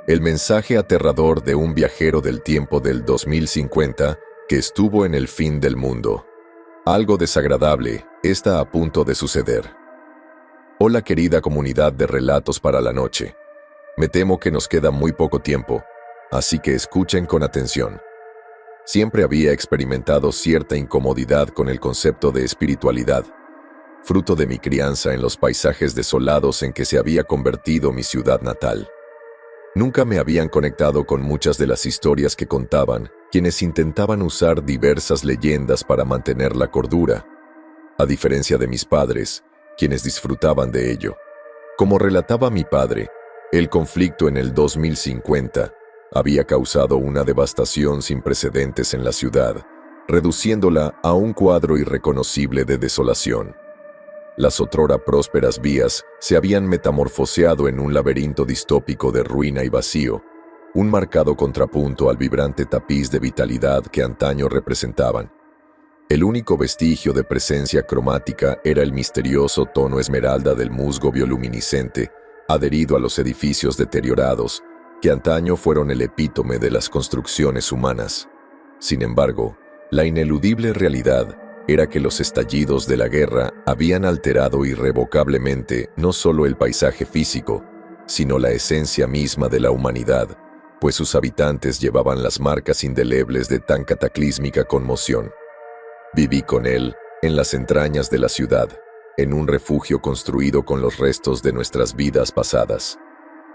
El mensaje aterrador de un viajero del tiempo del 2050 que estuvo en el fin del mundo. Algo desagradable está a punto de suceder. Hola querida comunidad de Relatos para la Noche. Me temo que nos queda muy poco tiempo, así que escuchen con atención. Siempre había experimentado cierta incomodidad con el concepto de espiritualidad, fruto de mi crianza en los paisajes desolados en que se había convertido mi ciudad natal. Nunca me habían conectado con muchas de las historias que contaban quienes intentaban usar diversas leyendas para mantener la cordura, a diferencia de mis padres, quienes disfrutaban de ello. Como relataba mi padre, el conflicto en el 2050 había causado una devastación sin precedentes en la ciudad, reduciéndola a un cuadro irreconocible de desolación. Las otrora prósperas vías se habían metamorfoseado en un laberinto distópico de ruina y vacío, un marcado contrapunto al vibrante tapiz de vitalidad que antaño representaban. El único vestigio de presencia cromática era el misterioso tono esmeralda del musgo bioluminiscente, adherido a los edificios deteriorados, que antaño fueron el epítome de las construcciones humanas. Sin embargo, la ineludible realidad era que los estallidos de la guerra habían alterado irrevocablemente no solo el paisaje físico, sino la esencia misma de la humanidad, pues sus habitantes llevaban las marcas indelebles de tan cataclísmica conmoción. Viví con él en las entrañas de la ciudad, en un refugio construido con los restos de nuestras vidas pasadas.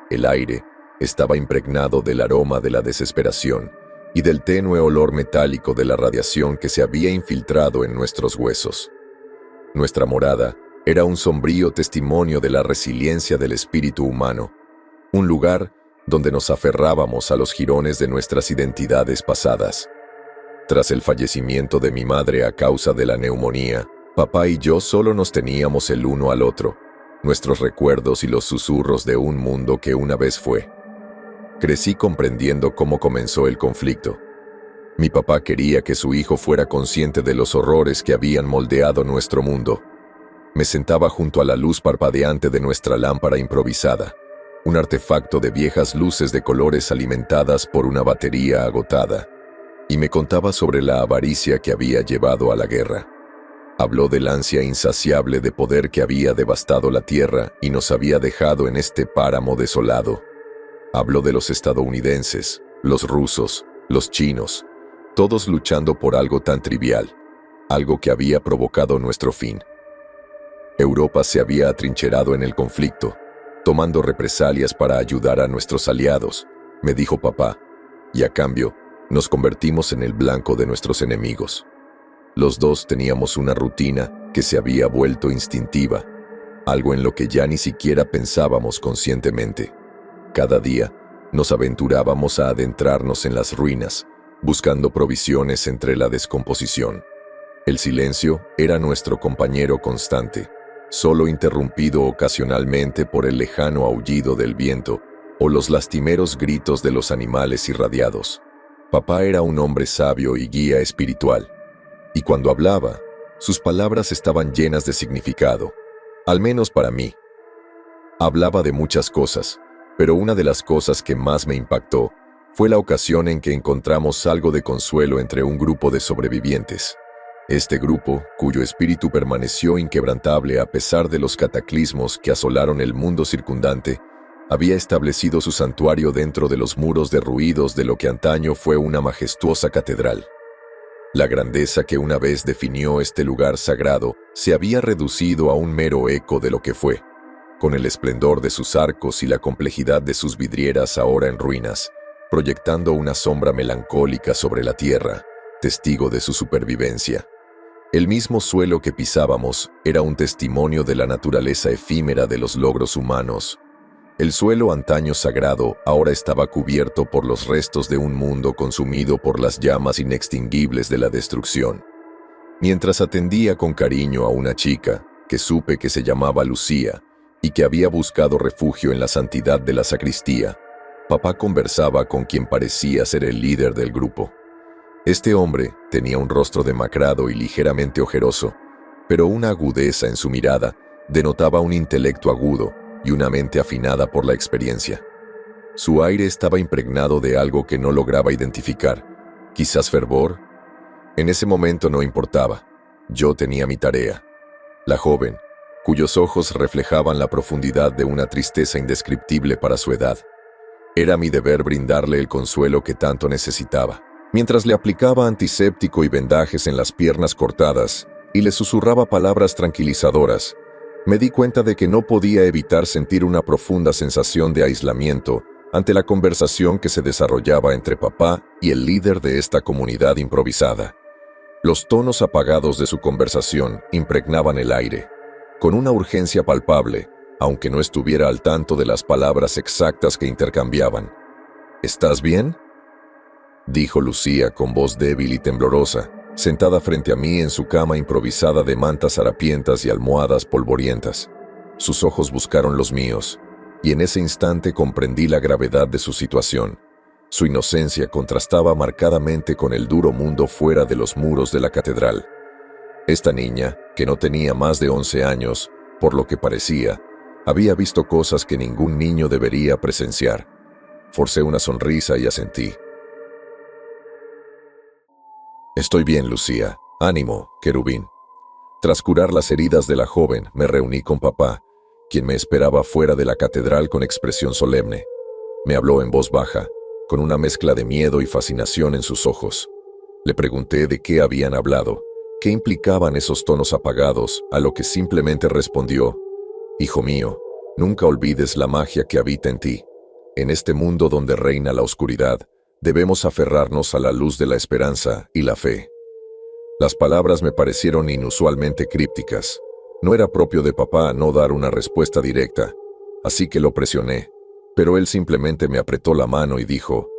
El aire estaba impregnado del aroma de la desesperación y del tenue olor metálico de la radiación que se había infiltrado en nuestros huesos. Nuestra morada era un sombrío testimonio de la resiliencia del espíritu humano, un lugar donde nos aferrábamos a los jirones de nuestras identidades pasadas. Tras el fallecimiento de mi madre a causa de la neumonía, papá y yo solo nos teníamos el uno al otro, nuestros recuerdos y los susurros de un mundo que una vez fue. Crecí comprendiendo cómo comenzó el conflicto. Mi papá quería que su hijo fuera consciente de los horrores que habían moldeado nuestro mundo. Me sentaba junto a la luz parpadeante de nuestra lámpara improvisada, un artefacto de viejas luces de colores alimentadas por una batería agotada, y me contaba sobre la avaricia que había llevado a la guerra. Habló del ansia insaciable de poder que había devastado la tierra y nos había dejado en este páramo desolado. Habló de los estadounidenses, los rusos, los chinos, todos luchando por algo tan trivial, algo que había provocado nuestro fin. Europa se había atrincherado en el conflicto, tomando represalias para ayudar a nuestros aliados, me dijo papá, y a cambio, nos convertimos en el blanco de nuestros enemigos. Los dos teníamos una rutina que se había vuelto instintiva, algo en lo que ya ni siquiera pensábamos conscientemente. Cada día nos aventurábamos a adentrarnos en las ruinas, buscando provisiones entre la descomposición. El silencio era nuestro compañero constante, solo interrumpido ocasionalmente por el lejano aullido del viento o los lastimeros gritos de los animales irradiados. Papá era un hombre sabio y guía espiritual, y cuando hablaba, sus palabras estaban llenas de significado, al menos para mí. Hablaba de muchas cosas, pero una de las cosas que más me impactó fue la ocasión en que encontramos algo de consuelo entre un grupo de sobrevivientes. Este grupo, cuyo espíritu permaneció inquebrantable a pesar de los cataclismos que asolaron el mundo circundante, había establecido su santuario dentro de los muros derruidos de lo que antaño fue una majestuosa catedral. La grandeza que una vez definió este lugar sagrado se había reducido a un mero eco de lo que fue, con el esplendor de sus arcos y la complejidad de sus vidrieras ahora en ruinas, proyectando una sombra melancólica sobre la tierra, testigo de su supervivencia. El mismo suelo que pisábamos era un testimonio de la naturaleza efímera de los logros humanos. El suelo antaño sagrado ahora estaba cubierto por los restos de un mundo consumido por las llamas inextinguibles de la destrucción. Mientras atendía con cariño a una chica, que supe que se llamaba Lucía, y que había buscado refugio en la santidad de la sacristía, papá conversaba con quien parecía ser el líder del grupo. Este hombre tenía un rostro demacrado y ligeramente ojeroso, pero una agudeza en su mirada denotaba un intelecto agudo y una mente afinada por la experiencia. Su aire estaba impregnado de algo que no lograba identificar. ¿Quizás fervor? En ese momento no importaba. Yo tenía mi tarea. La joven, cuyos ojos reflejaban la profundidad de una tristeza indescriptible para su edad. Era mi deber brindarle el consuelo que tanto necesitaba. Mientras le aplicaba antiséptico y vendajes en las piernas cortadas y le susurraba palabras tranquilizadoras, me di cuenta de que no podía evitar sentir una profunda sensación de aislamiento ante la conversación que se desarrollaba entre papá y el líder de esta comunidad improvisada. Los tonos apagados de su conversación impregnaban el aire, con una urgencia palpable, aunque no estuviera al tanto de las palabras exactas que intercambiaban. ¿Estás bien?, dijo Lucía con voz débil y temblorosa, sentada frente a mí en su cama improvisada de mantas harapientas y almohadas polvorientas. Sus ojos buscaron los míos, y en ese instante comprendí la gravedad de su situación. Su inocencia contrastaba marcadamente con el duro mundo fuera de los muros de la catedral. Esta niña, que no tenía más de 11 años, por lo que parecía, había visto cosas que ningún niño debería presenciar. Forcé una sonrisa y asentí. Estoy bien, Lucía. Ánimo, querubín. Tras curar las heridas de la joven, me reuní con papá, quien me esperaba fuera de la catedral con expresión solemne. Me habló en voz baja, con una mezcla de miedo y fascinación en sus ojos. Le pregunté de qué habían hablado, qué implicaban esos tonos apagados, a lo que simplemente respondió: «Hijo mío, nunca olvides la magia que habita en ti. En este mundo donde reina la oscuridad, debemos aferrarnos a la luz de la esperanza y la fe». Las palabras me parecieron inusualmente crípticas. No era propio de papá no dar una respuesta directa, así que lo presioné, pero él simplemente me apretó la mano y dijo: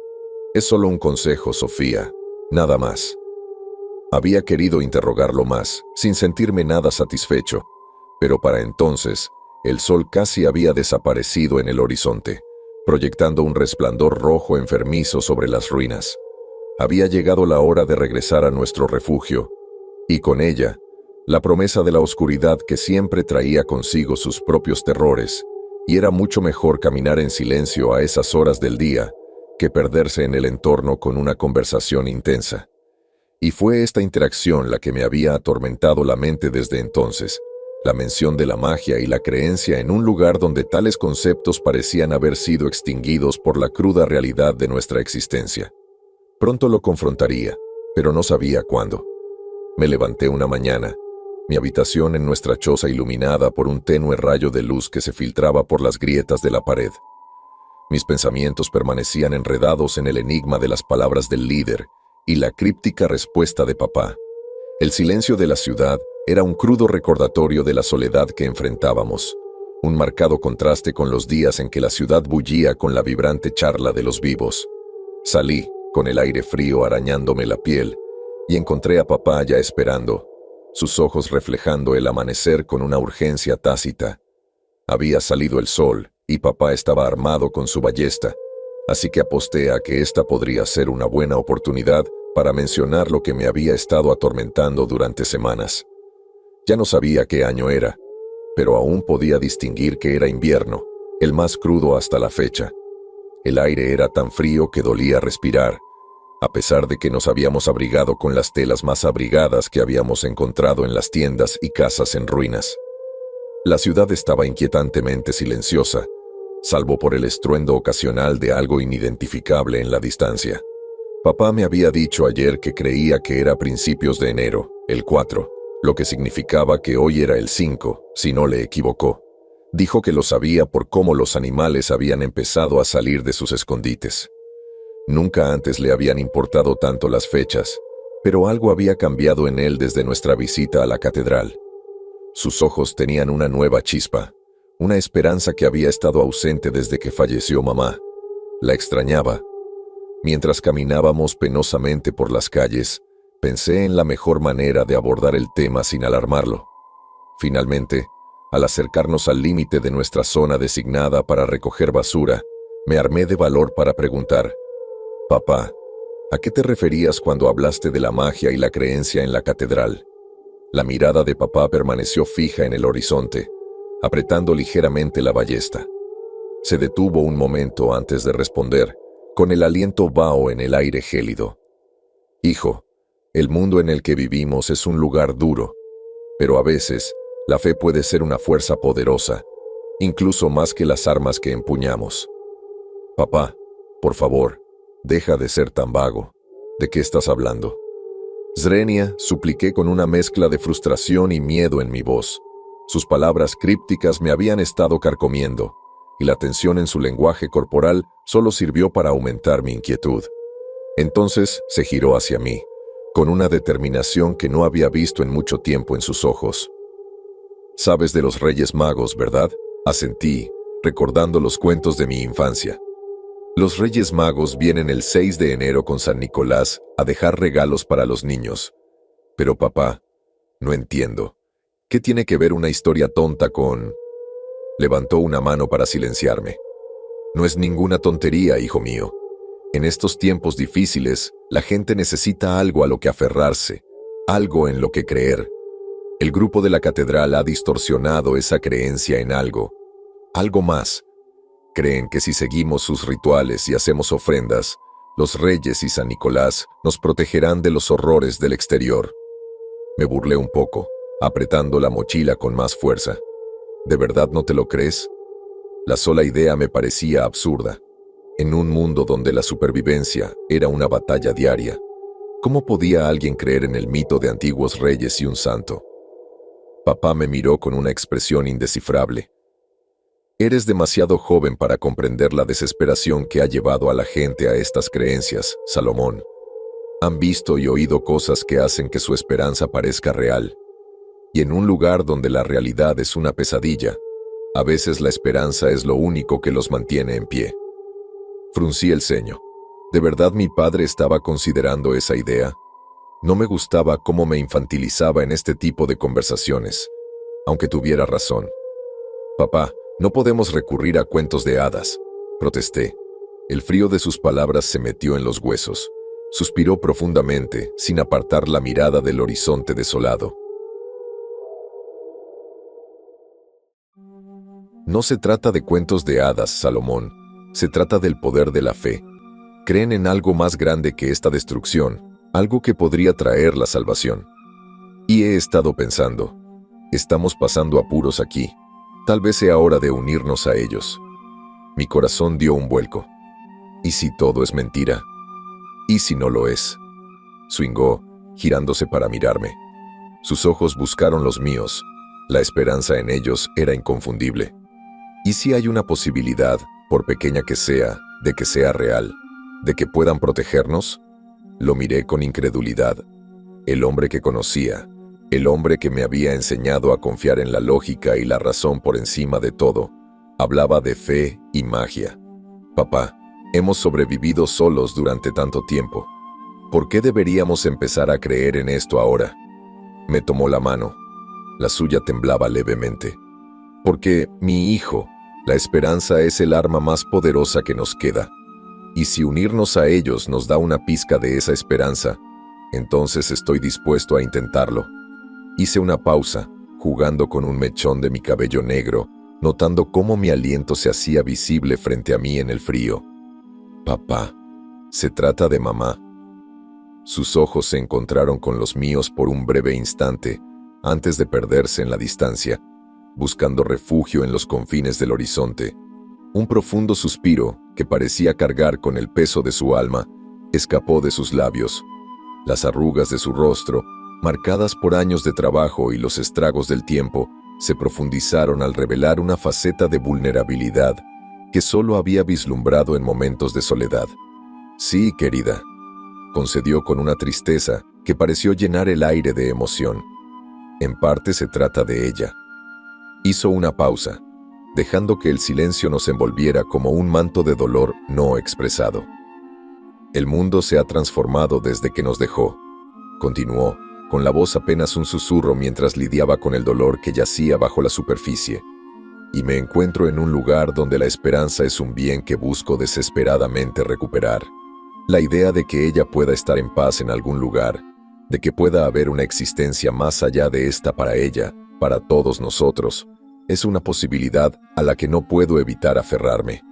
«Es solo un consejo, Sofía, nada más». Había querido interrogarlo más, sin sentirme nada satisfecho, pero para entonces, el sol casi había desaparecido en el horizonte, proyectando un resplandor rojo enfermizo sobre las ruinas. Había llegado la hora de regresar a nuestro refugio, y con ella, la promesa de la oscuridad que siempre traía consigo sus propios terrores, y era mucho mejor caminar en silencio a esas horas del día que perderse en el entorno con una conversación intensa. Y fue esta interacción la que me había atormentado la mente desde entonces, la mención de la magia y la creencia en un lugar donde tales conceptos parecían haber sido extinguidos por la cruda realidad de nuestra existencia. Pronto lo confrontaría, pero no sabía cuándo. Me levanté una mañana, mi habitación en nuestra choza iluminada por un tenue rayo de luz que se filtraba por las grietas de la pared. Mis pensamientos permanecían enredados en el enigma de las palabras del líder y la críptica respuesta de papá. El silencio de la ciudad era un crudo recordatorio de la soledad que enfrentábamos, un marcado contraste con los días en que la ciudad bullía con la vibrante charla de los vivos. Salí, con el aire frío arañándome la piel, y encontré a papá ya esperando, sus ojos reflejando el amanecer con una urgencia tácita. Había salido el sol, y papá estaba armado con su ballesta, así que aposté a que esta podría ser una buena oportunidad para mencionar lo que me había estado atormentando durante semanas. Ya no sabía qué año era, pero aún podía distinguir que era invierno, el más crudo hasta la fecha. El aire era tan frío que dolía respirar, a pesar de que nos habíamos abrigado con las telas más abrigadas que habíamos encontrado en las tiendas y casas en ruinas. La ciudad estaba inquietantemente silenciosa, salvo por el estruendo ocasional de algo inidentificable en la distancia. Papá me había dicho ayer que creía que era principios de enero, el 4, lo que significaba que hoy era el 5, si no le equivocó. Dijo que lo sabía por cómo los animales habían empezado a salir de sus escondites. Nunca antes le habían importado tanto las fechas, pero algo había cambiado en él desde nuestra visita a la catedral. Sus ojos tenían una nueva chispa, una esperanza que había estado ausente desde que falleció mamá. La extrañaba. Mientras caminábamos penosamente por las calles, pensé en la mejor manera de abordar el tema sin alarmarlo. Finalmente, al acercarnos al límite de nuestra zona designada para recoger basura, me armé de valor para preguntar: «Papá, ¿a qué te referías cuando hablaste de la magia y la creencia en la catedral?». La mirada de papá permaneció fija en el horizonte, apretando ligeramente la ballesta. Se detuvo un momento antes de responder, con el aliento vaho en el aire gélido. Hijo, el mundo en el que vivimos es un lugar duro, pero a veces la fe puede ser una fuerza poderosa, incluso más que las armas que empuñamos. Papá, por favor, deja de ser tan vago. ¿De qué estás hablando? Zrenia, supliqué con una mezcla de frustración y miedo en mi voz. Sus palabras crípticas me habían estado carcomiendo, y la tensión en su lenguaje corporal solo sirvió para aumentar mi inquietud. Entonces se giró hacia mí, con una determinación que no había visto en mucho tiempo en sus ojos. «Sabes de los Reyes Magos, ¿verdad?», asentí, recordando los cuentos de mi infancia. Los Reyes Magos vienen el 6 de enero con San Nicolás a dejar regalos para los niños. Pero papá, no entiendo. ¿Qué tiene que ver una historia tonta con...? Levantó una mano para silenciarme. No es ninguna tontería, hijo mío. En estos tiempos difíciles, la gente necesita algo a lo que aferrarse, algo en lo que creer. El grupo de la catedral ha distorsionado esa creencia en algo más. Creen que si seguimos sus rituales y hacemos ofrendas, los reyes y San Nicolás nos protegerán de los horrores del exterior. Me burlé un poco, apretando la mochila con más fuerza. ¿De verdad no te lo crees? La sola idea me parecía absurda. En un mundo donde la supervivencia era una batalla diaria, ¿cómo podía alguien creer en el mito de antiguos reyes y un santo? Papá me miró con una expresión indescifrable. Eres demasiado joven para comprender la desesperación que ha llevado a la gente a estas creencias, Salomón. Han visto y oído cosas que hacen que su esperanza parezca real. Y en un lugar donde la realidad es una pesadilla, a veces la esperanza es lo único que los mantiene en pie. Fruncí el ceño. ¿De verdad mi padre estaba considerando esa idea? No me gustaba cómo me infantilizaba en este tipo de conversaciones, aunque tuviera razón. Papá, no podemos recurrir a cuentos de hadas, protesté. El frío de sus palabras se metió en los huesos. Suspiró profundamente, sin apartar la mirada del horizonte desolado. No se trata de cuentos de hadas, Salomón. Se trata del poder de la fe. Creen en algo más grande que esta destrucción, algo que podría traer la salvación. Y he estado pensando, estamos pasando apuros aquí. Tal vez sea hora de unirnos a ellos. Mi corazón dio un vuelco. ¿Y si todo es mentira? ¿Y si no lo es? Swingó, girándose para mirarme. Sus ojos buscaron los míos. La esperanza en ellos era inconfundible. ¿Y si hay una posibilidad, por pequeña que sea, de que sea real, de que puedan protegernos? Lo miré con incredulidad. El hombre que conocía, el hombre que me había enseñado a confiar en la lógica y la razón por encima de todo, hablaba de fe y magia. Papá, hemos sobrevivido solos durante tanto tiempo. ¿Por qué deberíamos empezar a creer en esto ahora? Me tomó la mano. La suya temblaba levemente. Porque, mi hijo, la esperanza es el arma más poderosa que nos queda. Y si unirnos a ellos nos da una pizca de esa esperanza, entonces estoy dispuesto a intentarlo. Hice una pausa, jugando con un mechón de mi cabello negro, notando cómo mi aliento se hacía visible frente a mí en el frío. Papá, se trata de mamá. Sus ojos se encontraron con los míos por un breve instante, antes de perderse en la distancia, buscando refugio en los confines del horizonte. Un profundo suspiro, que parecía cargar con el peso de su alma, escapó de sus labios. Las arrugas de su rostro, marcadas por años de trabajo y los estragos del tiempo, se profundizaron al revelar una faceta de vulnerabilidad que solo había vislumbrado en momentos de soledad. Sí, querida, concedió con una tristeza que pareció llenar el aire de emoción. En parte se trata de ella. Hizo una pausa, dejando que el silencio nos envolviera como un manto de dolor no expresado. El mundo se ha transformado desde que nos dejó, continuó, con la voz apenas un susurro mientras lidiaba con el dolor que yacía bajo la superficie. Y me encuentro en un lugar donde la esperanza es un bien que busco desesperadamente recuperar. La idea de que ella pueda estar en paz en algún lugar, de que pueda haber una existencia más allá de esta para ella, para todos nosotros, Es una posibilidad a la que no puedo evitar aferrarme.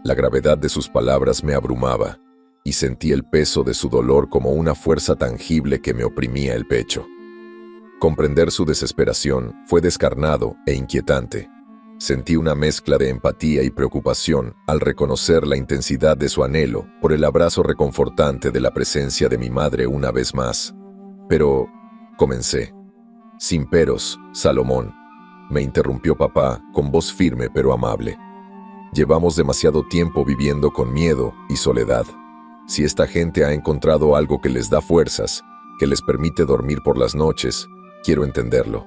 La gravedad de sus palabras me abrumaba, y sentí el peso de su dolor como una fuerza tangible que me oprimía el pecho. Comprender su desesperación fue descarnado e inquietante. Sentí una mezcla de empatía y preocupación al reconocer la intensidad de su anhelo por el abrazo reconfortante de la presencia de mi madre una vez más. Pero, comencé. Sin peros, Salomón, me interrumpió papá con voz firme pero amable. Llevamos demasiado tiempo viviendo con miedo y soledad. Si esta gente ha encontrado algo que les da fuerzas, que les permite dormir por las noches, quiero entenderlo.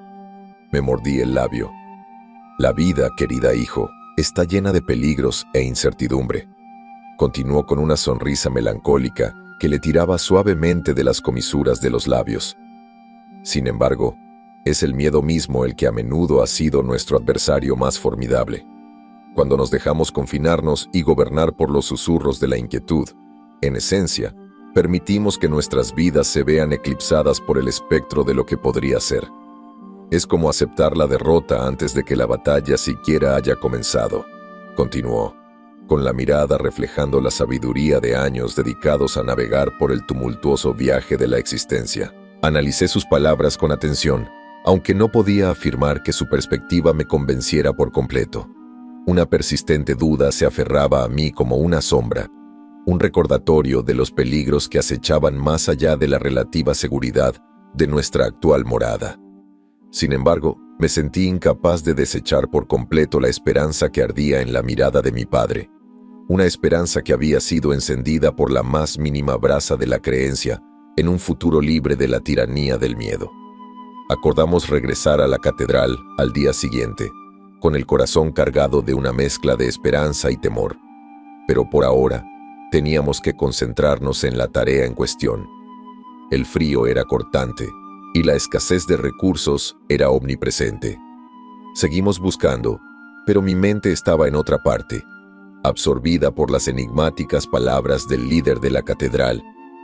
Me mordí el labio. La vida, querida hijo, está llena de peligros e incertidumbre. Continuó con una sonrisa melancólica que le tiraba suavemente de las comisuras de los labios. Sin embargo, es el miedo mismo el que a menudo ha sido nuestro adversario más formidable. Cuando nos dejamos confinarnos y gobernar por los susurros de la inquietud, en esencia, permitimos que nuestras vidas se vean eclipsadas por el espectro de lo que podría ser. Es como aceptar la derrota antes de que la batalla siquiera haya comenzado, continuó, con la mirada reflejando la sabiduría de años dedicados a navegar por el tumultuoso viaje de la existencia. Analicé sus palabras con atención, aunque no podía afirmar que su perspectiva me convenciera por completo. Una persistente duda se aferraba a mí como una sombra, un recordatorio de los peligros que acechaban más allá de la relativa seguridad de nuestra actual morada. Sin embargo, me sentí incapaz de desechar por completo la esperanza que ardía en la mirada de mi padre, una esperanza que había sido encendida por la más mínima brasa de la creencia en un futuro libre de la tiranía del miedo. Acordamos regresar a la catedral al día siguiente, con el corazón cargado de una mezcla de esperanza y temor. Pero por ahora, teníamos que concentrarnos en la tarea en cuestión. El frío era cortante, y la escasez de recursos era omnipresente. Seguimos buscando, pero mi mente estaba en otra parte, absorbida por las enigmáticas palabras del líder de la catedral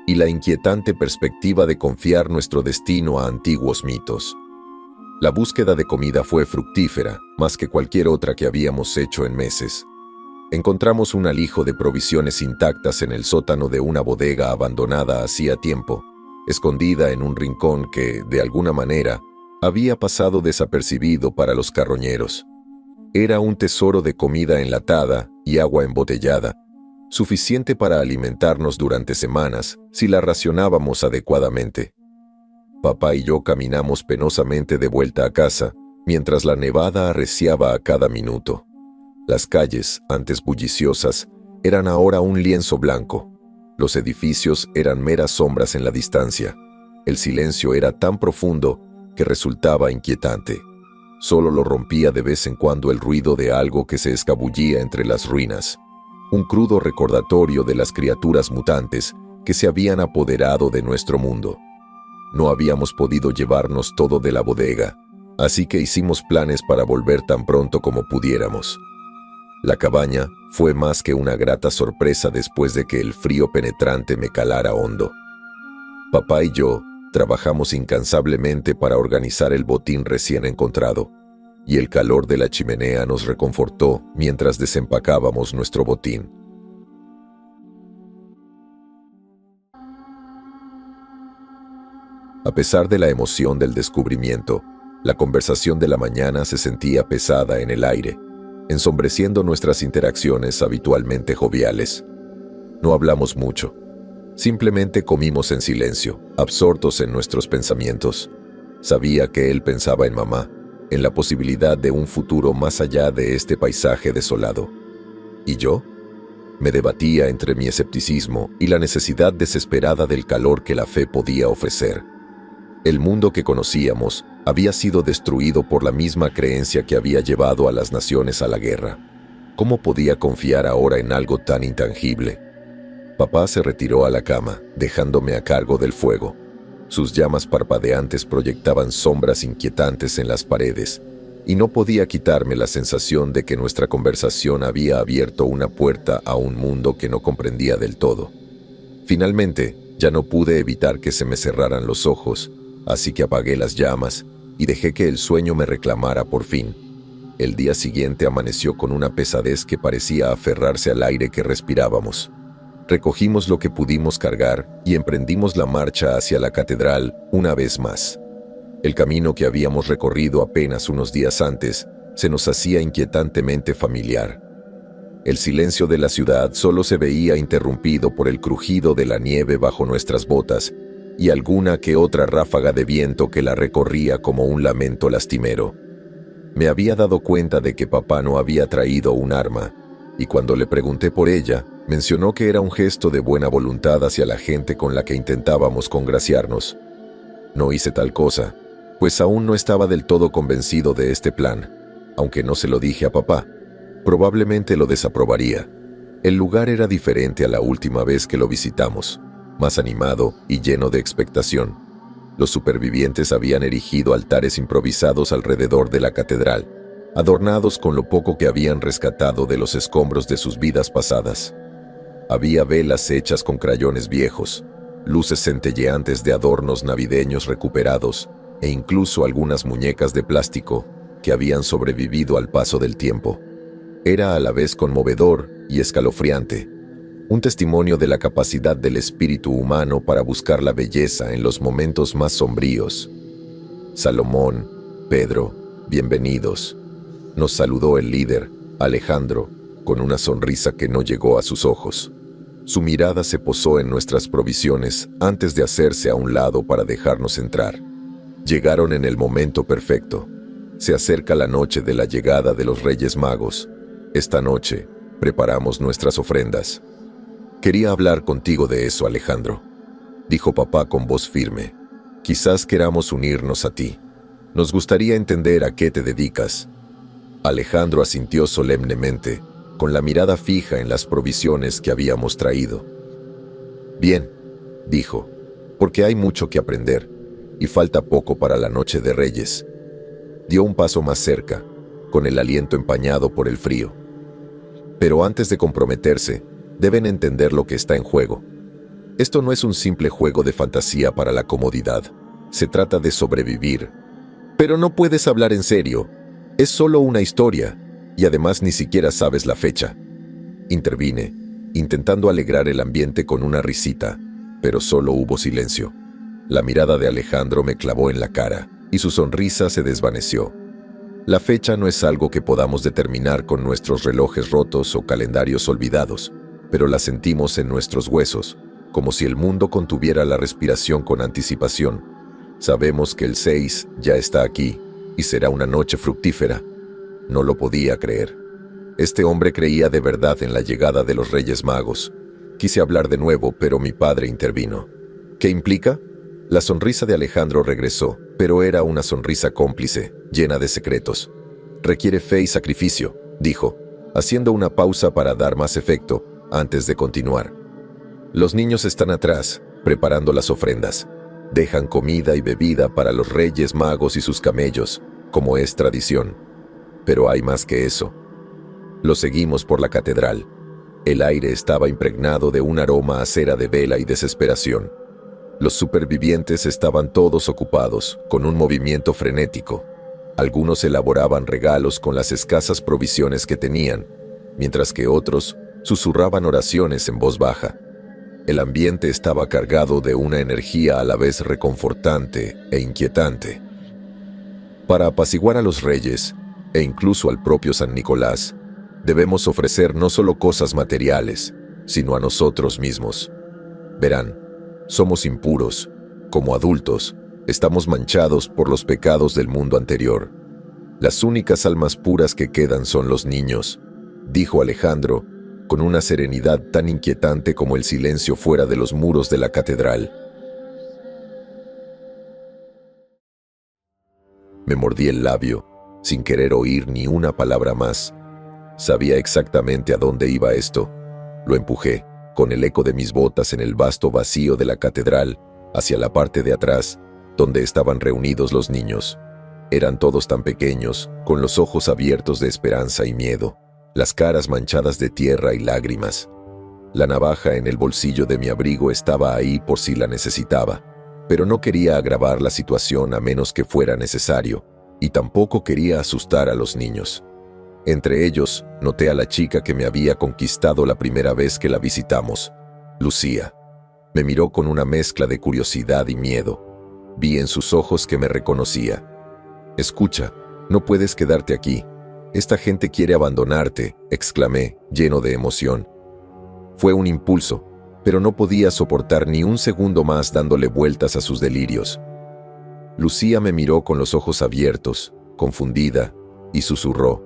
y la inquietante perspectiva de confiar nuestro destino a antiguos mitos. La búsqueda de comida fue fructífera, más que cualquier otra que habíamos hecho en meses. Encontramos un alijo de provisiones intactas en el sótano de una bodega abandonada hacía tiempo, escondida en un rincón que, de alguna manera, había pasado desapercibido para los carroñeros. Era un tesoro de comida enlatada y agua embotellada, suficiente para alimentarnos durante semanas si la racionábamos adecuadamente. Papá y yo caminamos penosamente de vuelta a casa, mientras la nevada arreciaba a cada minuto. Las calles, antes bulliciosas, eran ahora un lienzo blanco. Los edificios eran meras sombras en la distancia. El silencio era tan profundo que resultaba inquietante. Solo lo rompía de vez en cuando el ruido de algo que se escabullía entre las ruinas. Un crudo recordatorio de las criaturas mutantes que se habían apoderado de nuestro mundo. No habíamos podido llevarnos todo de la bodega, así que hicimos planes para volver tan pronto como pudiéramos. La cabaña fue más que una grata sorpresa después de que el frío penetrante me calara hondo. Papá y yo trabajamos incansablemente para organizar el botín recién encontrado, y el calor de la chimenea nos reconfortó mientras desempacábamos nuestro botín. A pesar de la emoción del descubrimiento, la conversación de la mañana se sentía pesada en el aire, ensombreciendo nuestras interacciones habitualmente joviales. No hablamos mucho. Simplemente comimos en silencio, absortos en nuestros pensamientos. Sabía que él pensaba en mamá, en la posibilidad de un futuro más allá de este paisaje desolado. ¿Y yo? Me debatía entre mi escepticismo y la necesidad desesperada del calor que la fe podía ofrecer. El mundo que conocíamos había sido destruido por la misma creencia que había llevado a las naciones a la guerra. ¿Cómo podía confiar ahora en algo tan intangible? Papá se retiró a la cama, dejándome a cargo del fuego. Sus llamas parpadeantes proyectaban sombras inquietantes en las paredes, y no podía quitarme la sensación de que nuestra conversación había abierto una puerta a un mundo que no comprendía del todo. Finalmente, ya no pude evitar que se me cerraran los ojos, así que apagué las llamas y dejé que el sueño me reclamara por fin. El día siguiente amaneció con una pesadez que parecía aferrarse al aire que respirábamos. Recogimos lo que pudimos cargar y emprendimos la marcha hacia la catedral una vez más. El camino que habíamos recorrido apenas unos días antes se nos hacía inquietantemente familiar. El silencio de la ciudad solo se veía interrumpido por el crujido de la nieve bajo nuestras botas y alguna que otra ráfaga de viento que la recorría como un lamento lastimero. Me había dado cuenta de que papá no había traído un arma, y cuando le pregunté por ella, mencionó que era un gesto de buena voluntad hacia la gente con la que intentábamos congraciarnos. No hice tal cosa, pues aún no estaba del todo convencido de este plan, aunque no se lo dije a papá. Probablemente lo desaprobaría. El lugar era diferente a la última vez que lo visitamos, más animado y lleno de expectación. Los supervivientes habían erigido altares improvisados alrededor de la catedral, adornados con lo poco que habían rescatado de los escombros de sus vidas pasadas. Había velas hechas con crayones viejos, luces centelleantes de adornos navideños recuperados e incluso algunas muñecas de plástico que habían sobrevivido al paso del tiempo. Era a la vez conmovedor y escalofriante, un testimonio de la capacidad del espíritu humano para buscar la belleza en los momentos más sombríos. Salomón, Pedro, bienvenidos. Nos saludó el líder, Alejandro, con una sonrisa que no llegó a sus ojos. Su mirada se posó en nuestras provisiones antes de hacerse a un lado para dejarnos entrar. Llegaron en el momento perfecto. Se acerca la noche de la llegada de los Reyes Magos. Esta noche preparamos nuestras ofrendas. Quería hablar contigo de eso, Alejandro, dijo papá con voz firme. Quizás queramos unirnos a ti. Nos gustaría entender a qué te dedicas. Alejandro asintió solemnemente, con la mirada fija en las provisiones que habíamos traído. Bien, dijo, porque hay mucho que aprender, y falta poco para la noche de Reyes. Dio un paso más cerca, con el aliento empañado por el frío. Pero antes de comprometerse, deben entender lo que está en juego. Esto no es un simple juego de fantasía para la comodidad. Se trata de sobrevivir. Pero no puedes hablar en serio. Es solo una historia, y además ni siquiera sabes la fecha. Intervine, intentando alegrar el ambiente con una risita, pero solo hubo silencio. La mirada de Alejandro me clavó en la cara, y su sonrisa se desvaneció. La fecha no es algo que podamos determinar con nuestros relojes rotos o calendarios olvidados, pero la sentimos en nuestros huesos, como si el mundo contuviera la respiración con anticipación. Sabemos que el 6 ya está aquí, y será una noche fructífera. No lo podía creer. Este hombre creía de verdad en la llegada de los Reyes Magos. Quise hablar de nuevo, pero mi padre intervino. ¿Qué implica? La sonrisa de Alejandro regresó, pero era una sonrisa cómplice, llena de secretos. Requiere fe y sacrificio, dijo, haciendo una pausa para dar más efecto antes de continuar. Los niños están atrás, preparando las ofrendas. Dejan comida y bebida para los Reyes Magos y sus camellos, como es tradición. Pero hay más que eso. Los seguimos por la catedral. El aire estaba impregnado de un aroma a cera de vela y desesperación. Los supervivientes estaban todos ocupados, con un movimiento frenético. Algunos elaboraban regalos con las escasas provisiones que tenían, mientras que otros susurraban oraciones en voz baja. El ambiente estaba cargado de una energía a la vez reconfortante e inquietante. Para apaciguar a los reyes, e incluso al propio San Nicolás, debemos ofrecer no solo cosas materiales, sino a nosotros mismos. Verán, somos impuros, como adultos, estamos manchados por los pecados del mundo anterior. Las únicas almas puras que quedan son los niños, dijo Alejandro, con una serenidad tan inquietante como el silencio fuera de los muros de la catedral. Me mordí el labio, sin querer oír ni una palabra más. Sabía exactamente a dónde iba esto. Lo empujé, con el eco de mis botas en el vasto vacío de la catedral, hacia la parte de atrás, donde estaban reunidos los niños. Eran todos tan pequeños, con los ojos abiertos de esperanza y miedo, las caras manchadas de tierra y lágrimas. La navaja en el bolsillo de mi abrigo estaba ahí por si la necesitaba, pero no quería agravar la situación a menos que fuera necesario. y tampoco quería asustar a los niños. Entre ellos, noté a la chica que me había conquistado la primera vez que la visitamos, Lucía. Me miró con una mezcla de curiosidad y miedo. Vi en sus ojos que me reconocía. «Escucha, no puedes quedarte aquí. Esta gente quiere abandonarte», exclamé, lleno de emoción. Fue un impulso, pero no podía soportar ni un segundo más dándole vueltas a sus delirios. Lucía me miró con los ojos abiertos, confundida, y susurró: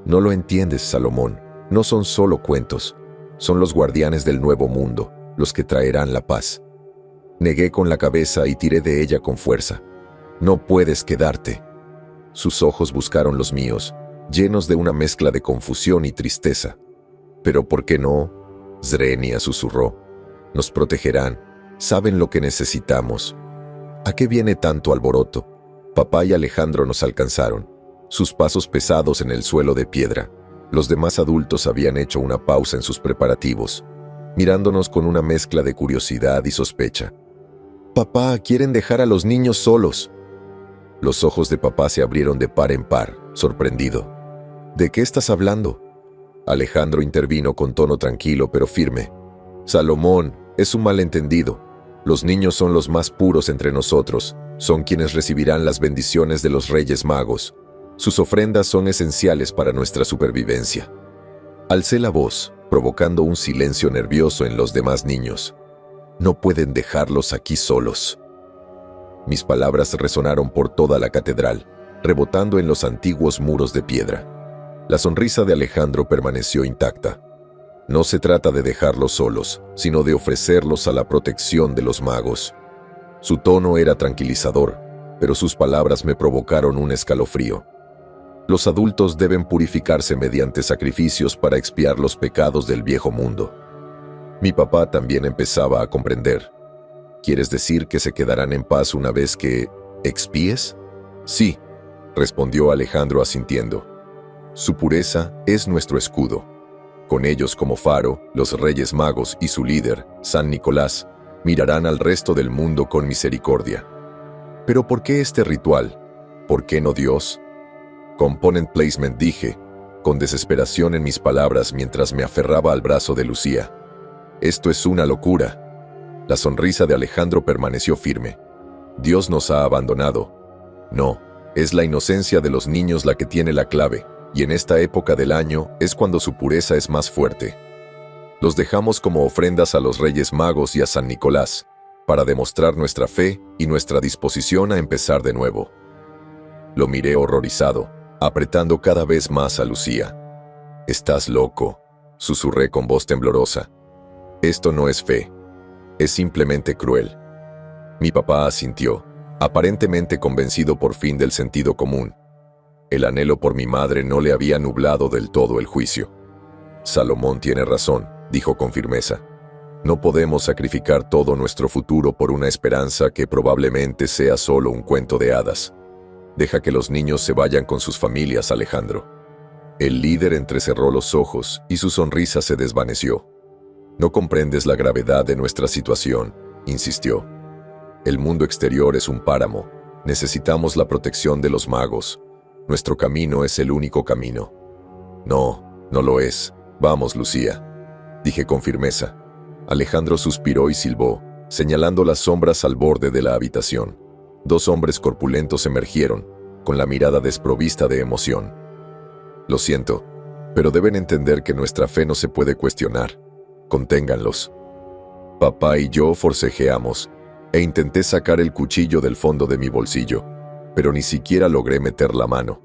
«No lo entiendes, Salomón. No son solo cuentos. Son los guardianes del nuevo mundo, los que traerán la paz». Negué con la cabeza y tiré de ella con fuerza. «No puedes quedarte». Sus ojos buscaron los míos, llenos de una mezcla de confusión y tristeza. «¿Pero por qué no?», Zrenia susurró. «Nos protegerán. Saben lo que necesitamos». «¿A qué viene tanto alboroto?». Papá y Alejandro nos alcanzaron, sus pasos pesados en el suelo de piedra. Los demás adultos habían hecho una pausa en sus preparativos, mirándonos con una mezcla de curiosidad y sospecha. «Papá, quieren dejar a los niños solos». Los ojos de papá se abrieron de par en par, sorprendido. «¿De qué estás hablando?». Alejandro intervino con tono tranquilo pero firme. «Salomón, es un malentendido. Los niños son los más puros entre nosotros, son quienes recibirán las bendiciones de los Reyes Magos. Sus ofrendas son esenciales para nuestra supervivencia». Alcé la voz, provocando un silencio nervioso en los demás niños. «No pueden dejarlos aquí solos». Mis palabras resonaron por toda la catedral, rebotando en los antiguos muros de piedra. La sonrisa de Alejandro permaneció intacta. «No se trata de dejarlos solos, sino de ofrecerlos a la protección de los magos». Su tono era tranquilizador, pero sus palabras me provocaron un escalofrío. Los adultos deben purificarse mediante sacrificios para expiar los pecados del viejo mundo. Mi papá también empezaba a comprender. «¿Quieres decir que se quedarán en paz una vez que expíes?». «Sí», respondió Alejandro asintiendo. «Su pureza es nuestro escudo. Con ellos como faro, los Reyes Magos y su líder, San Nicolás, mirarán al resto del mundo con misericordia». «¿Pero por qué este ritual? ¿Por qué no Dios?». «Component placement», dije, con desesperación en mis palabras mientras me aferraba al brazo de Lucía. «Esto es una locura». La sonrisa de Alejandro permaneció firme. «Dios nos ha abandonado. No, es la inocencia de los niños la que tiene la clave, y en esta época del año es cuando su pureza es más fuerte. Los dejamos como ofrendas a los Reyes Magos y a San Nicolás, para demostrar nuestra fe y nuestra disposición a empezar de nuevo». Lo miré horrorizado, apretando cada vez más a Lucía. «Estás loco», susurré con voz temblorosa. «Esto no es fe. Es simplemente cruel». Mi papá asintió, aparentemente convencido por fin del sentido común. El anhelo por mi madre no le había nublado del todo el juicio. «Salomón tiene razón», dijo con firmeza. «No podemos sacrificar todo nuestro futuro por una esperanza que probablemente sea solo un cuento de hadas. Deja que los niños se vayan con sus familias, Alejandro». El líder entrecerró los ojos y su sonrisa se desvaneció. «No comprendes la gravedad de nuestra situación», insistió. «El mundo exterior es un páramo. Necesitamos la protección de los magos. Nuestro camino es el único camino». «No, no lo es. Vamos, Lucía», dije con firmeza. Alejandro suspiró y silbó, señalando las sombras al borde de la habitación. 2 hombres corpulentos emergieron, con la mirada desprovista de emoción. «Lo siento, pero deben entender que nuestra fe no se puede cuestionar. Conténganlos». Papá y yo forcejeamos, e intenté sacar el cuchillo del fondo de mi bolsillo, pero ni siquiera logré meter la mano.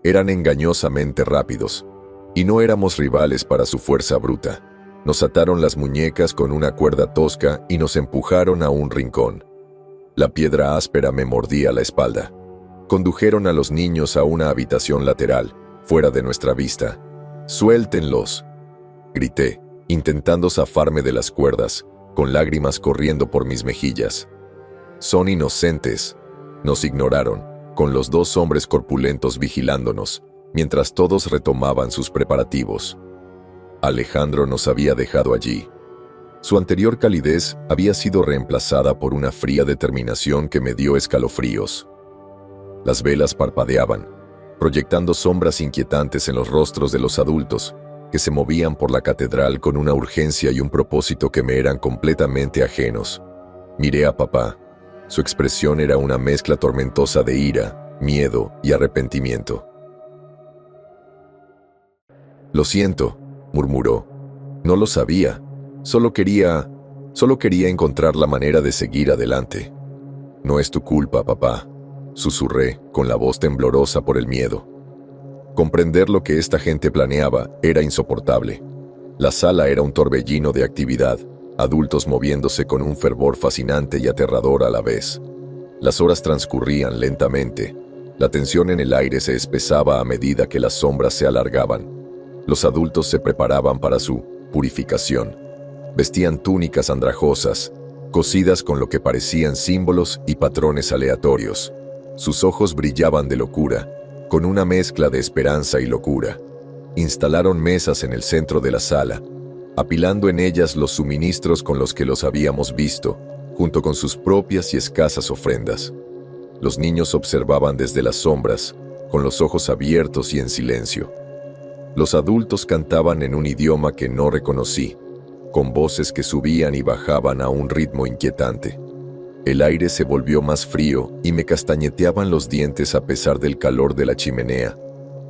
Eran engañosamente rápidos, y no éramos rivales para su fuerza bruta. Nos ataron las muñecas con una cuerda tosca y nos empujaron a un rincón. La piedra áspera me mordía la espalda. Condujeron a los niños a una habitación lateral, fuera de nuestra vista. «¡Suéltenlos!», grité, intentando zafarme de las cuerdas, con lágrimas corriendo por mis mejillas. «Son inocentes». Nos ignoraron, con los 2 hombres corpulentos vigilándonos, mientras todos retomaban sus preparativos. Alejandro nos había dejado allí. Su anterior calidez había sido reemplazada por una fría determinación que me dio escalofríos. Las velas parpadeaban, proyectando sombras inquietantes en los rostros de los adultos, que se movían por la catedral con una urgencia y un propósito que me eran completamente ajenos. Miré a papá. Su expresión era una mezcla tormentosa de ira, miedo y arrepentimiento. «Lo siento», murmuró. «No lo sabía. Solo quería encontrar la manera de seguir adelante». «No es tu culpa, papá», susurré, con la voz temblorosa por el miedo. Comprender lo que esta gente planeaba era insoportable. La sala era un torbellino de actividad, adultos moviéndose con un fervor fascinante y aterrador a la vez. Las horas transcurrían lentamente. La tensión en el aire se espesaba a medida que las sombras se alargaban. Los adultos se preparaban para su purificación. Vestían túnicas andrajosas, cosidas con lo que parecían símbolos y patrones aleatorios. Sus ojos brillaban de locura, con una mezcla de esperanza y locura. Instalaron mesas en el centro de la sala, apilando en ellas los suministros con los que los habíamos visto, junto con sus propias y escasas ofrendas. Los niños observaban desde las sombras, con los ojos abiertos y en silencio. Los adultos cantaban en un idioma que no reconocí, con voces que subían y bajaban a un ritmo inquietante. El aire se volvió más frío y me castañeteaban los dientes a pesar del calor de la chimenea.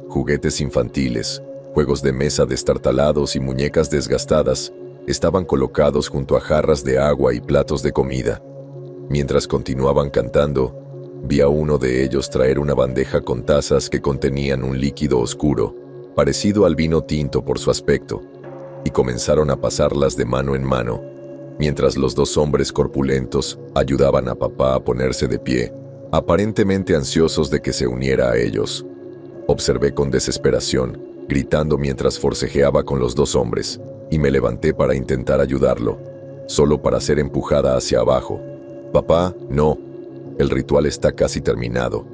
Juguetes infantiles, juegos de mesa destartalados y muñecas desgastadas estaban colocados junto a jarras de agua y platos de comida. Mientras continuaban cantando, vi a uno de ellos traer una bandeja con tazas que contenían un líquido oscuro, parecido al vino tinto por su aspecto, y comenzaron a pasarlas de mano en mano, mientras los dos hombres corpulentos ayudaban a papá a ponerse de pie, aparentemente ansiosos de que se uniera a ellos. Observé con desesperación, gritando mientras forcejeaba con los dos hombres, y me levanté para intentar ayudarlo, solo para ser empujada hacia abajo. «Papá, no. El ritual está casi terminado.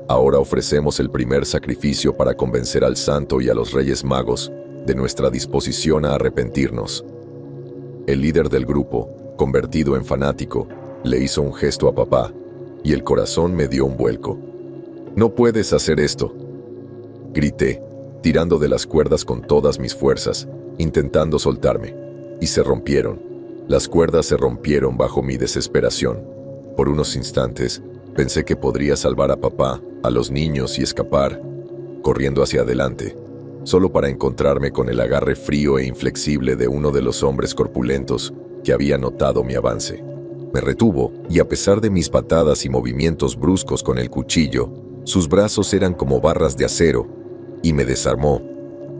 Ahora ofrecemos el primer sacrificio para convencer al santo y a los reyes magos de nuestra disposición a arrepentirnos». El líder del grupo, convertido en fanático, le hizo un gesto a papá, y el corazón me dio un vuelco. «No puedes hacer esto», grité, tirando de las cuerdas con todas mis fuerzas, intentando soltarme, y se rompieron. Las cuerdas se rompieron bajo mi desesperación. Por unos instantes, pensé que podría salvar a papá, a los niños y escapar, corriendo hacia adelante, solo para encontrarme con el agarre frío e inflexible de uno de los hombres corpulentos que había notado mi avance. Me retuvo, y a pesar de mis patadas y movimientos bruscos con el cuchillo, sus brazos eran como barras de acero, y me desarmó.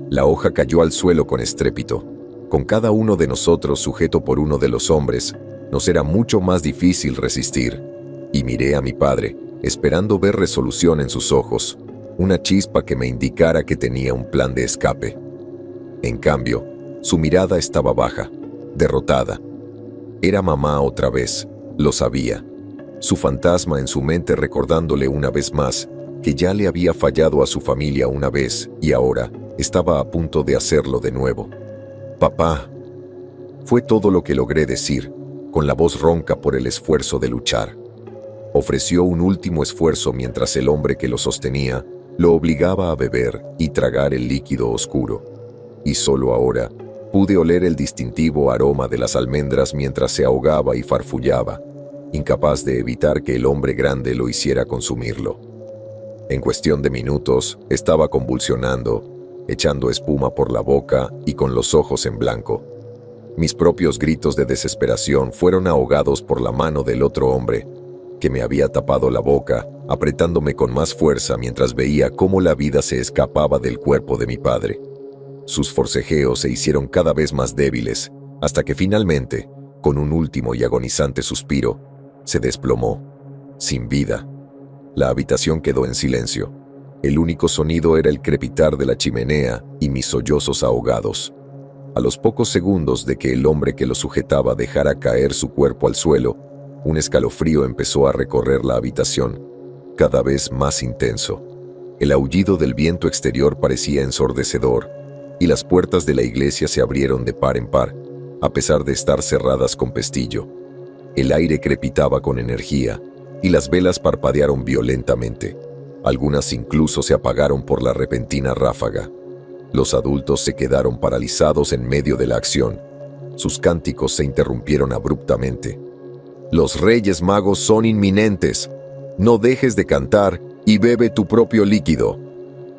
La hoja cayó al suelo con estrépito. Con cada uno de nosotros sujeto por uno de los hombres, nos era mucho más difícil resistir. Y miré a mi padre, esperando ver resolución en sus ojos, una chispa que me indicara que tenía un plan de escape. En cambio, su mirada estaba baja, derrotada. Era mamá otra vez, lo sabía. Su fantasma en su mente recordándole una vez más que ya le había fallado a su familia una vez y ahora estaba a punto de hacerlo de nuevo. «Papá», fue todo lo que logré decir, con la voz ronca por el esfuerzo de luchar. Ofreció un último esfuerzo mientras el hombre que lo sostenía lo obligaba a beber y tragar el líquido oscuro. Y solo ahora pude oler el distintivo aroma de las almendras mientras se ahogaba y farfullaba, incapaz de evitar que el hombre grande lo hiciera consumirlo. En cuestión de minutos, estaba convulsionando, echando espuma por la boca y con los ojos en blanco. Mis propios gritos de desesperación fueron ahogados por la mano del otro hombre, que me había tapado la boca, apretándome con más fuerza mientras veía cómo la vida se escapaba del cuerpo de mi padre. Sus forcejeos se hicieron cada vez más débiles, hasta que finalmente, con un último y agonizante suspiro, se desplomó, sin vida. La habitación quedó en silencio. El único sonido era el crepitar de la chimenea y mis sollozos ahogados. A los pocos segundos de que el hombre que lo sujetaba dejara caer su cuerpo al suelo, un escalofrío empezó a recorrer la habitación, cada vez más intenso. El aullido del viento exterior parecía ensordecedor, y las puertas de la iglesia se abrieron de par en par, a pesar de estar cerradas con pestillo. El aire crepitaba con energía, y las velas parpadearon violentamente. Algunas incluso se apagaron por la repentina ráfaga. Los adultos se quedaron paralizados en medio de la acción. Sus cánticos se interrumpieron abruptamente. «Los Reyes Magos son inminentes. No dejes de cantar y bebe tu propio líquido»,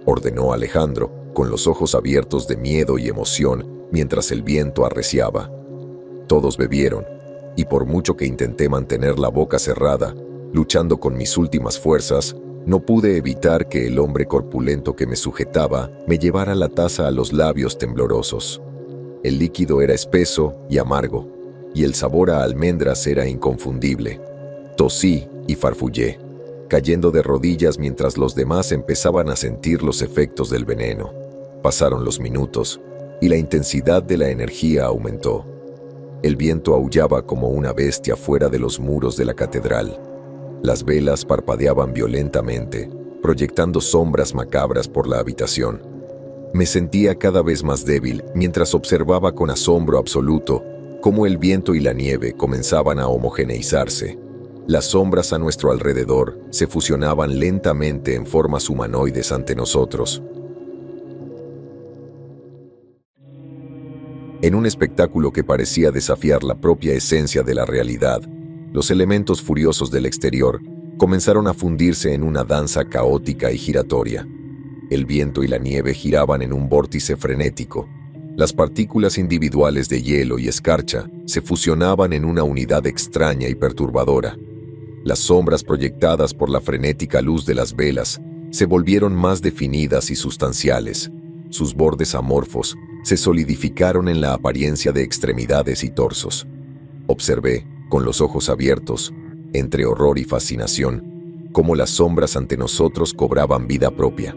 ordenó Alejandro, con los ojos abiertos de miedo y emoción mientras el viento arreciaba. Todos bebieron, y por mucho que intenté mantener la boca cerrada, luchando con mis últimas fuerzas, no pude evitar que el hombre corpulento que me sujetaba me llevara la taza a los labios temblorosos. El líquido era espeso y amargo, y el sabor a almendras era inconfundible. Tosí y farfullé, cayendo de rodillas mientras los demás empezaban a sentir los efectos del veneno. Pasaron los minutos, y la intensidad de la energía aumentó. El viento aullaba como una bestia fuera de los muros de la catedral. Las velas parpadeaban violentamente, proyectando sombras macabras por la habitación. Me sentía cada vez más débil mientras observaba con asombro absoluto cómo el viento y la nieve comenzaban a homogeneizarse. Las sombras a nuestro alrededor se fusionaban lentamente en formas humanoides ante nosotros. En un espectáculo que parecía desafiar la propia esencia de la realidad, los elementos furiosos del exterior comenzaron a fundirse en una danza caótica y giratoria. El viento y la nieve giraban en un vórtice frenético. Las partículas individuales de hielo y escarcha se fusionaban en una unidad extraña y perturbadora. Las sombras proyectadas por la frenética luz de las velas se volvieron más definidas y sustanciales. Sus bordes amorfos se solidificaron en la apariencia de extremidades y torsos. Observé, con los ojos abiertos, entre horror y fascinación, cómo las sombras ante nosotros cobraban vida propia.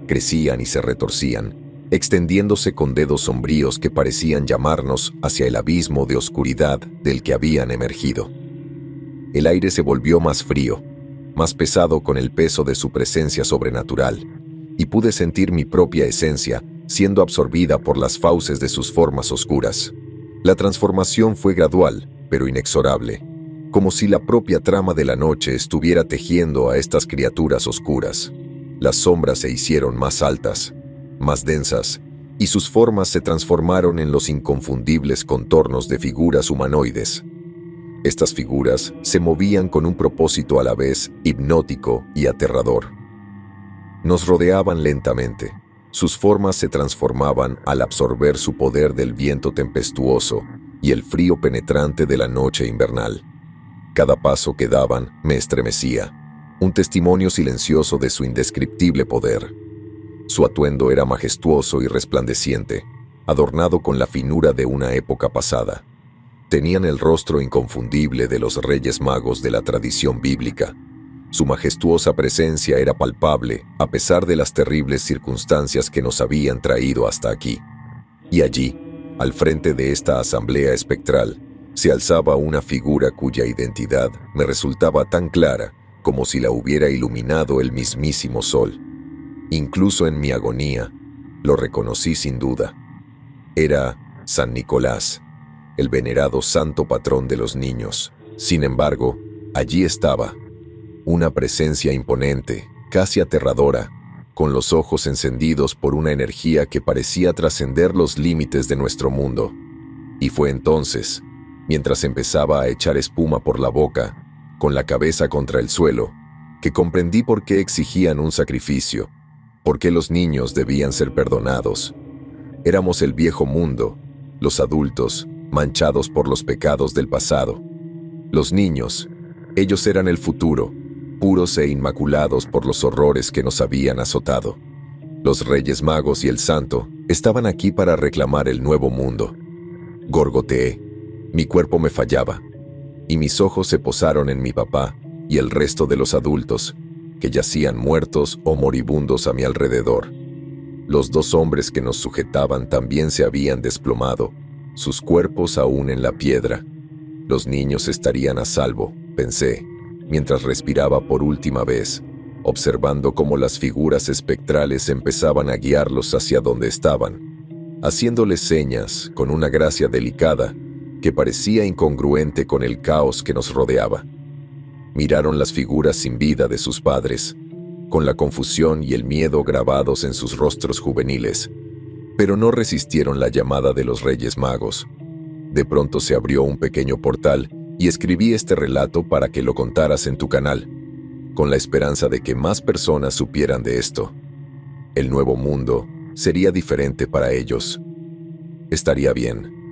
Crecían y se retorcían, extendiéndose con dedos sombríos que parecían llamarnos hacia el abismo de oscuridad del que habían emergido. El aire se volvió más frío, más pesado con el peso de su presencia sobrenatural, y pude sentir mi propia esencia siendo absorbida por las fauces de sus formas oscuras. La transformación fue gradual, pero inexorable, como si la propia trama de la noche estuviera tejiendo a estas criaturas oscuras. Las sombras se hicieron más altas, más densas, y sus formas se transformaron en los inconfundibles contornos de figuras humanoides. Estas figuras se movían con un propósito a la vez hipnótico y aterrador. Nos rodeaban lentamente. Sus formas se transformaban al absorber su poder del viento tempestuoso y el frío penetrante de la noche invernal. Cada paso que daban me estremecía, un testimonio silencioso de su indescriptible poder. Su atuendo era majestuoso y resplandeciente, adornado con la finura de una época pasada. Tenían el rostro inconfundible de los Reyes Magos de la tradición bíblica. Su majestuosa presencia era palpable a pesar de las terribles circunstancias que nos habían traído hasta aquí. Y allí, al frente de esta asamblea espectral, se alzaba una figura cuya identidad me resultaba tan clara como si la hubiera iluminado el mismísimo sol. Incluso en mi agonía, lo reconocí sin duda. Era San Nicolás, el venerado santo patrón de los niños. Sin embargo, allí estaba, una presencia imponente, casi aterradora, con los ojos encendidos por una energía que parecía trascender los límites de nuestro mundo. Y fue entonces, mientras empezaba a echar espuma por la boca, con la cabeza contra el suelo, que comprendí por qué exigían un sacrificio, por qué los niños debían ser perdonados. Éramos el viejo mundo, los adultos, manchados por los pecados del pasado. Los niños, ellos eran el futuro, puros e inmaculados por los horrores que nos habían azotado. Los Reyes Magos y el Santo estaban aquí para reclamar el nuevo mundo. Gorgoteé. Mi cuerpo me fallaba, y mis ojos se posaron en mi papá y el resto de los adultos, que yacían muertos o moribundos a mi alrededor. Los dos hombres que nos sujetaban también se habían desplomado, sus cuerpos aún en la piedra. Los niños estarían a salvo, pensé, mientras respiraba por última vez, observando cómo las figuras espectrales empezaban a guiarlos hacia donde estaban, haciéndoles señas con una gracia delicada que parecía incongruente con el caos que nos rodeaba. Miraron las figuras sin vida de sus padres, con la confusión y el miedo grabados en sus rostros juveniles, pero no resistieron la llamada de los Reyes Magos. De pronto se abrió un pequeño portal y escribí este relato para que lo contaras en tu canal, con la esperanza de que más personas supieran de esto. El nuevo mundo sería diferente para ellos. Estaría bien.